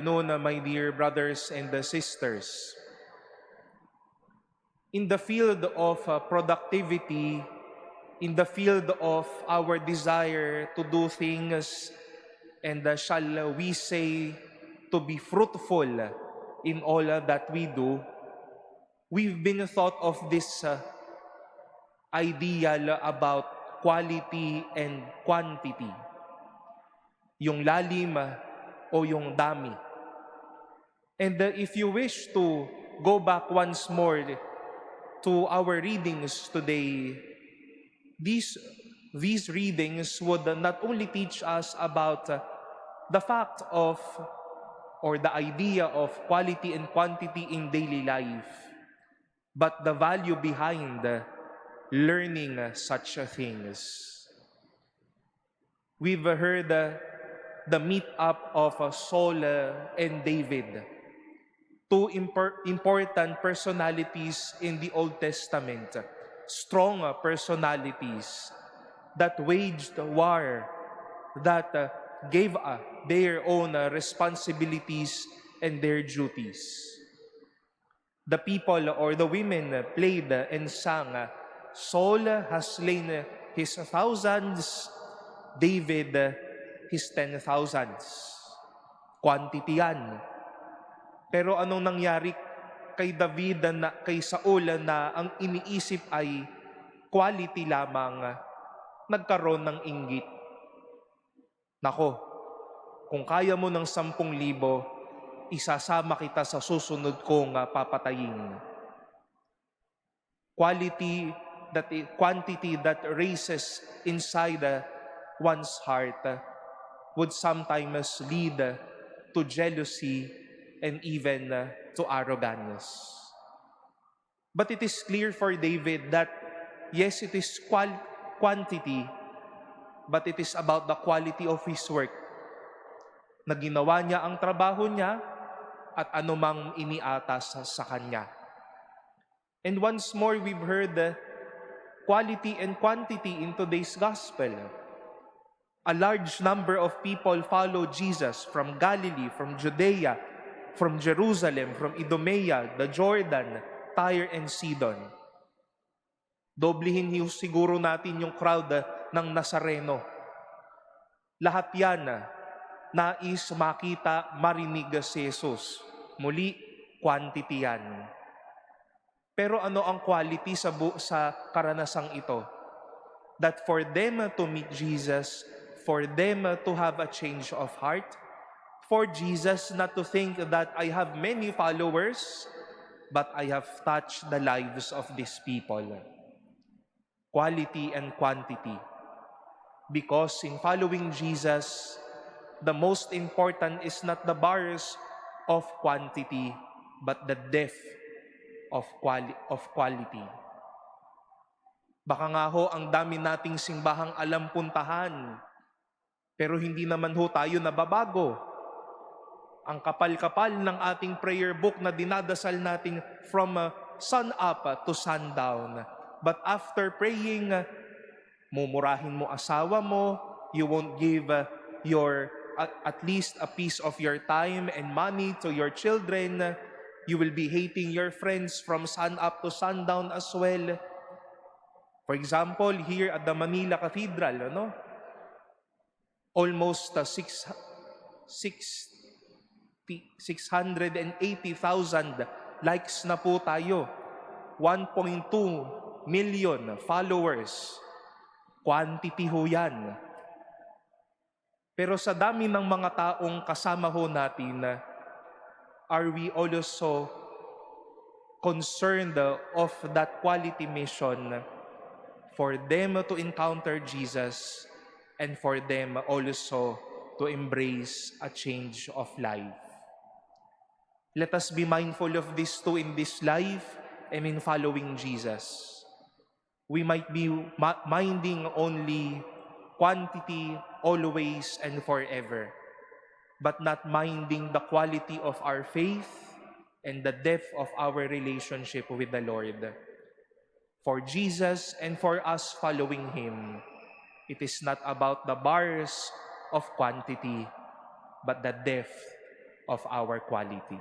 Noon, my dear brothers and sisters. In the field of productivity, in the field of our desire to do things, and shall we say, to be fruitful in all that we do, we've been thought of this ideal about quality and quantity. Yung lalim o yung dami. And if you wish to go back once more to our readings today, these readings would not only teach us about the fact of or the idea of quality and quantity in daily life, but the value behind learning such things. We've heard the meet-up of Saul and David, two important personalities in the Old Testament, strong personalities that waged war, that gave their own responsibilities and their duties. The people or the women played and sang, Saul has slain his thousands, David his 10,000s. Quantity yan. Pero anong nangyari kay David na kay Saul na ang iniisip ay quality lamang, nagkaroon ng inggit. Nako, kung kaya mo ng 10,000, isasama kita sa susunod kong papatayin. Quantity that raises inside one's heart would sometimes lead to jealousy and even to arrogance. But it is clear for David that yes, it is quantity, but it is about the quality of his work. Na ginawa niya ang trabaho niya at anumang iniatas sa kanya. And once more, we've heard quality and quantity in today's gospel. A large number of people follow Jesus from Galilee, from Judea, from Jerusalem, from Idumea, the Jordan, Tyre and Sidon. Doblehin niyo siguro natin yung crowd ng Nazareno. Lahat yan nais makita, marinig si Jesus. Muli, quantity yan. Pero ano ang quality sa karanasang ito? That for them to meet Jesus, for them to have a change of heart, for Jesus not to think that I have many followers, but I have touched the lives of these people. Quality and quantity. Because in following Jesus, the most important is not the bars of quantity, but the depth of quality. Baka nga ho, ang dami nating simbahang alam puntahan, pero hindi naman ho tayo nababago. Ang kapal-kapal ng ating prayer book na dinadasal natin from sun up to sundown. But after praying, mumurahin mo asawa mo, you won't give at least a piece of your time and money to your children. You will be hating your friends from sun up to sundown as well. For example, here at the Manila Cathedral, almost 680,000 likes na po tayo. 1.2 million followers. Quantity ho yan. Pero sa dami ng mga taong kasama ho natin, are we also concerned of that quality mission for them to encounter Jesus and for them also to embrace a change of life? Let us be mindful of this too in this life and in following Jesus. We might be minding only quantity always and forever, but not minding the quality of our faith and the depth of our relationship with the Lord. For Jesus and for us following Him, it is not about the bars of quantity, but the depth of our quality.